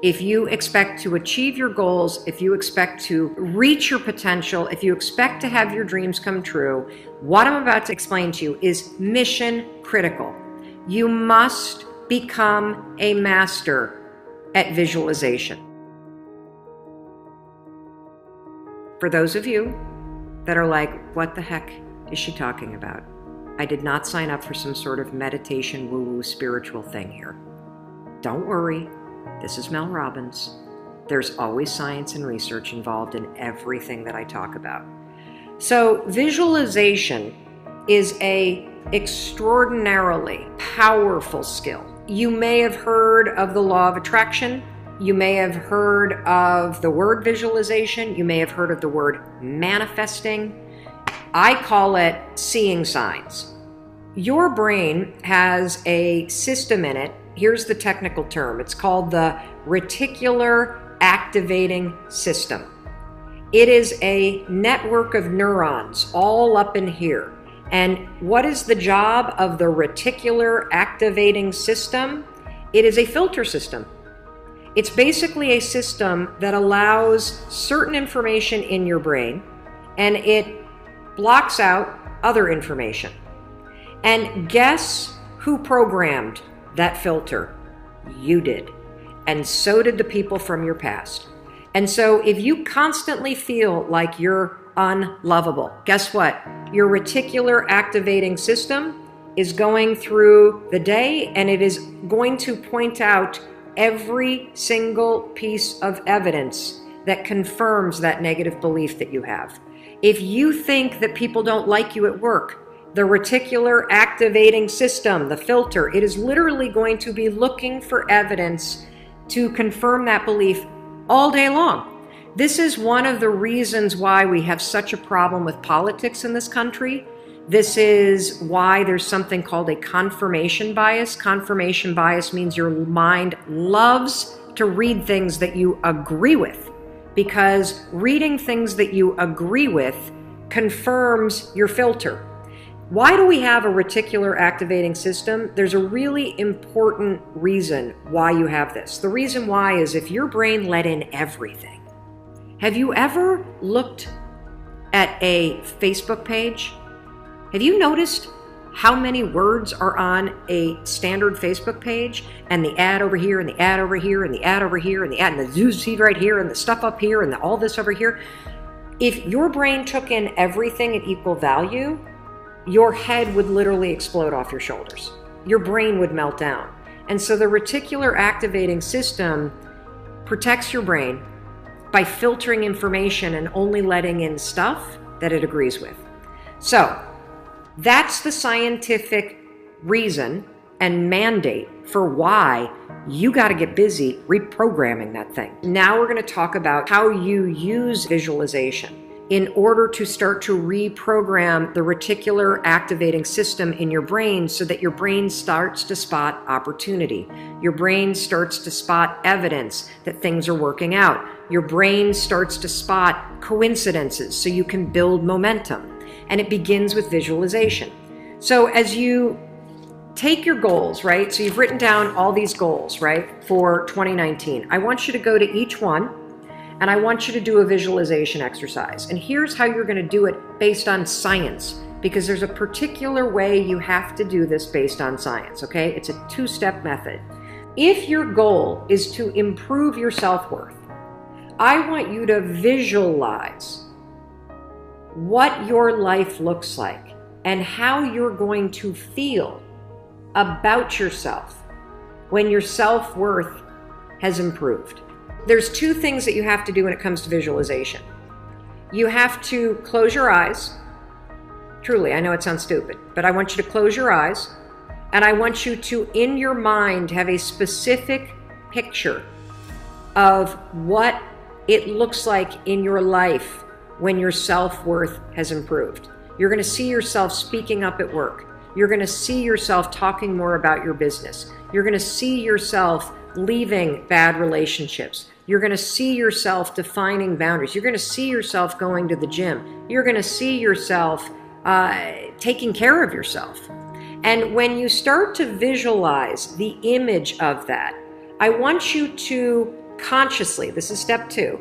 if you expect to achieve your goals, if you expect to reach your potential, if you expect to have your dreams come true, what I'm about to explain to you is mission critical. You must become a master at visualization. For those of you that are like, what the heck is she talking about? I did not sign up for some sort of meditation woo-woo spiritual thing here. Don't worry. This is Mel Robbins. There's always science and research involved in everything that I talk about. So visualization is an extraordinarily powerful skill. You may have heard of the law of attraction. You may have heard of the word visualization. You may have heard of the word manifesting. I call it seeing signs. Your brain has a system in it. Here's the technical term. It's called the reticular activating system. It is a network of neurons all up in here. And what is the job of the reticular activating system? It is a filter system. It's basically a system that allows certain information in your brain and it blocks out other information. And guess who programmed that filter? You did. And so did the people from your past. And so if you constantly feel like you're unlovable, guess what? Your reticular activating system is going through the day and it is going to point out every single piece of evidence that confirms that negative belief that you have. If you think that people don't like you at work, the reticular activating system, the filter, it is literally going to be looking for evidence to confirm that belief all day long. This is one of the reasons why we have such a problem with politics in this country. This is why there's something called a confirmation bias. Confirmation bias means your mind loves to read things that you agree with, because reading things that you agree with confirms your filter. Why do we have a reticular activating system? There's a really important reason why you have this. The reason why is if your brain let in everything. Have you ever looked at a Facebook page? Have you noticed how many words are on a standard Facebook page, and the ad over here and the ad over here and the ad over here and the ad and the news feed right here and the stuff up here and all this over here? If your brain took in everything at equal value, your head would literally explode off your shoulders. Your brain would melt down. And so the reticular activating system protects your brain by filtering information and only letting in stuff that it agrees with. So that's the scientific reason and mandate for why you got to get busy reprogramming that thing. Now we're going to talk about how you use visualization in order to start to reprogram the reticular activating system in your brain so that your brain starts to spot opportunity. Your brain starts to spot evidence that things are working out. Your brain starts to spot coincidences so you can build momentum. And it begins with visualization. So as you take your goals, right? So you've written down all these goals, right, for 2019. I want you to go to each one and I want you to do a visualization exercise. And here's how you're going to do it based on science, because there's a particular way you have to do this based on science, okay? It's a two-step method. If your goal is to improve your self-worth, I want you to visualize what your life looks like and how you're going to feel about yourself when your self-worth has improved. There's two things that you have to do when it comes to visualization. You have to close your eyes. Truly, I know it sounds stupid, but I want you to close your eyes, and I want you to, in your mind, have a specific picture of what it looks like in your life when your self-worth has improved. You're going to see yourself speaking up at work. You're going to see yourself talking more about your business. You're going to see yourself leaving bad relationships. You're going to see yourself defining boundaries. You're going to see yourself going to the gym. You're going to see yourself taking care of yourself. And when you start to visualize the image of that, I want you to consciously, this is step 2,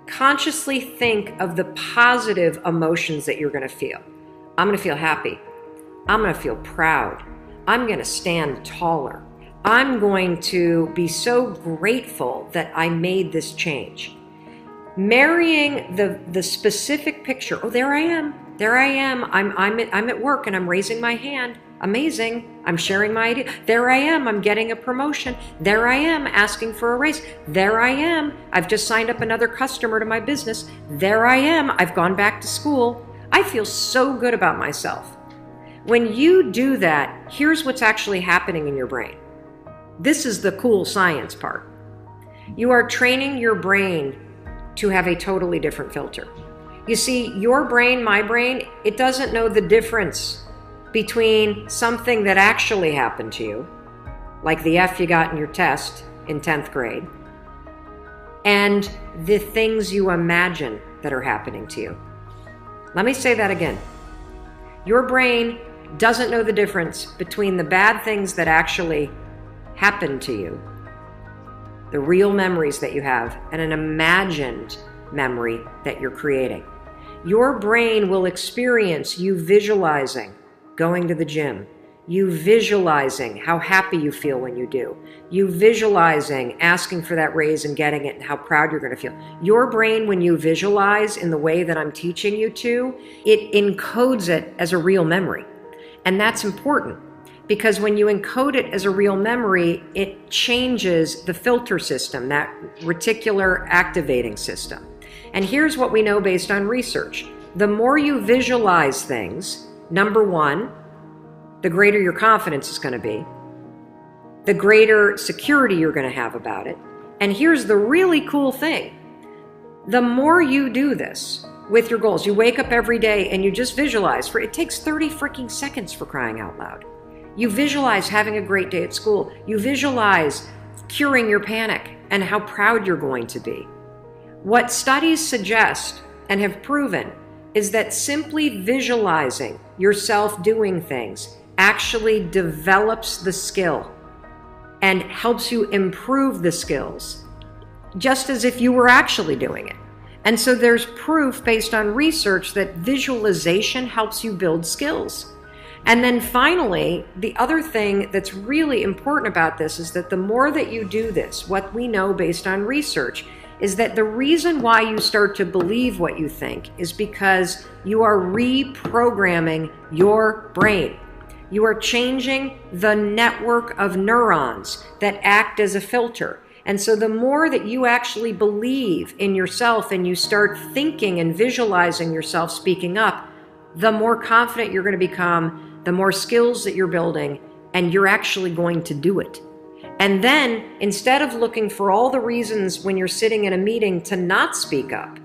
consciously think of the positive emotions that you're going to feel. I'm going to feel happy. I'm going to feel proud. I'm going to stand taller. I'm going to be so grateful that I made this change. Marrying the specific picture. Oh, there I am. There I am. I'm at work and I'm raising my hand. Amazing. I'm sharing my idea. There I am. I'm getting a promotion. There I am asking for a raise. There I am. I've just signed up another customer to my business. There I am. I've gone back to school. I feel so good about myself. When you do that, here's what's actually happening in your brain. This is the cool science part. You are training your brain to have a totally different filter. You see, your brain, my brain, it doesn't know the difference between something that actually happened to you, like the F you got in your test in 10th grade, and the things you imagine that are happening to you. Let me say that again. Your brain doesn't know the difference between the bad things that actually happened to you, the real memories that you have, and an imagined memory that you're creating. Your brain will experience you visualizing going to the gym, you visualizing how happy you feel when you do, you visualizing asking for that raise and getting it and how proud you're going to feel. Your brain, when you visualize in the way that I'm teaching you to, it encodes it as a real memory. And that's important because when you encode it as a real memory, it changes the filter system, that reticular activating system. And here's what we know based on research. The more you visualize things, number one, the greater your confidence is going to be, the greater security you're going to have about it. And here's the really cool thing. The more you do this with your goals, you wake up every day and you just visualize, it takes 30 freaking seconds for crying out loud. You visualize having a great day at school. You visualize curing your panic and how proud you're going to be. What studies suggest and have proven is that simply visualizing yourself doing things actually develops the skill and helps you improve the skills, just as if you were actually doing it. And so there's proof based on research that visualization helps you build skills. And then finally, the other thing that's really important about this is that the more that you do this, what we know based on research is that the reason why you start to believe what you think is because you are reprogramming your brain. You are changing the network of neurons that act as a filter. And so the more that you actually believe in yourself and you start thinking and visualizing yourself speaking up, the more confident you're going to become, the more skills that you're building, and you're actually going to do it. And then, instead of looking for all the reasons when you're sitting in a meeting to not speak up,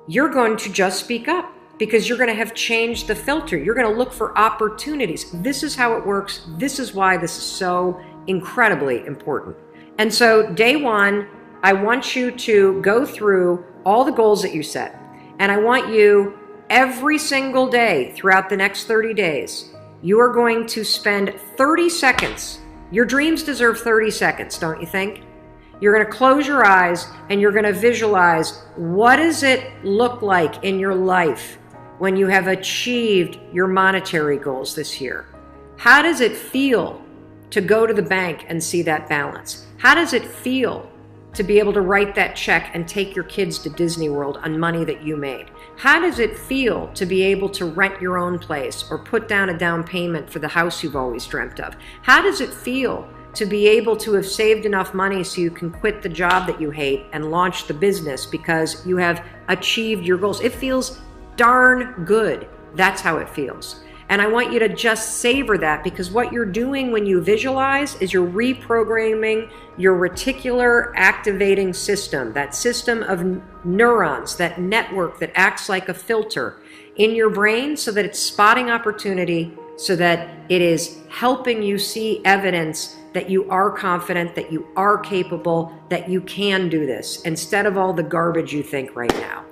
you're going to just speak up because you're going to have changed the filter. You're going to look for opportunities. This is how it works. This is why this is so incredibly important. And so, day one, I want you to go through all the goals that you set. And I want you, every single day throughout the next 30 days, you are going to spend 30 seconds. Your dreams deserve 30 seconds, don't you think? You're going to close your eyes and you're going to visualize, what does it look like in your life when you have achieved your monetary goals this year? How does it feel to go to the bank and see that balance? How does it feel to be able to write that check and take your kids to Disney World on money that you made? How does it feel to be able to rent your own place or put down a down payment for the house you've always dreamt of? How does it feel to be able to have saved enough money so you can quit the job that you hate and launch the business because you have achieved your goals? It feels darn good. That's how it feels. And I want you to just savor that, because what you're doing when you visualize is you're reprogramming your reticular activating system, that system of neurons, that network that acts like a filter in your brain so that it's spotting opportunity, so that it is helping you see evidence that you are confident, that you are capable, that you can do this, instead of all the garbage you think right now.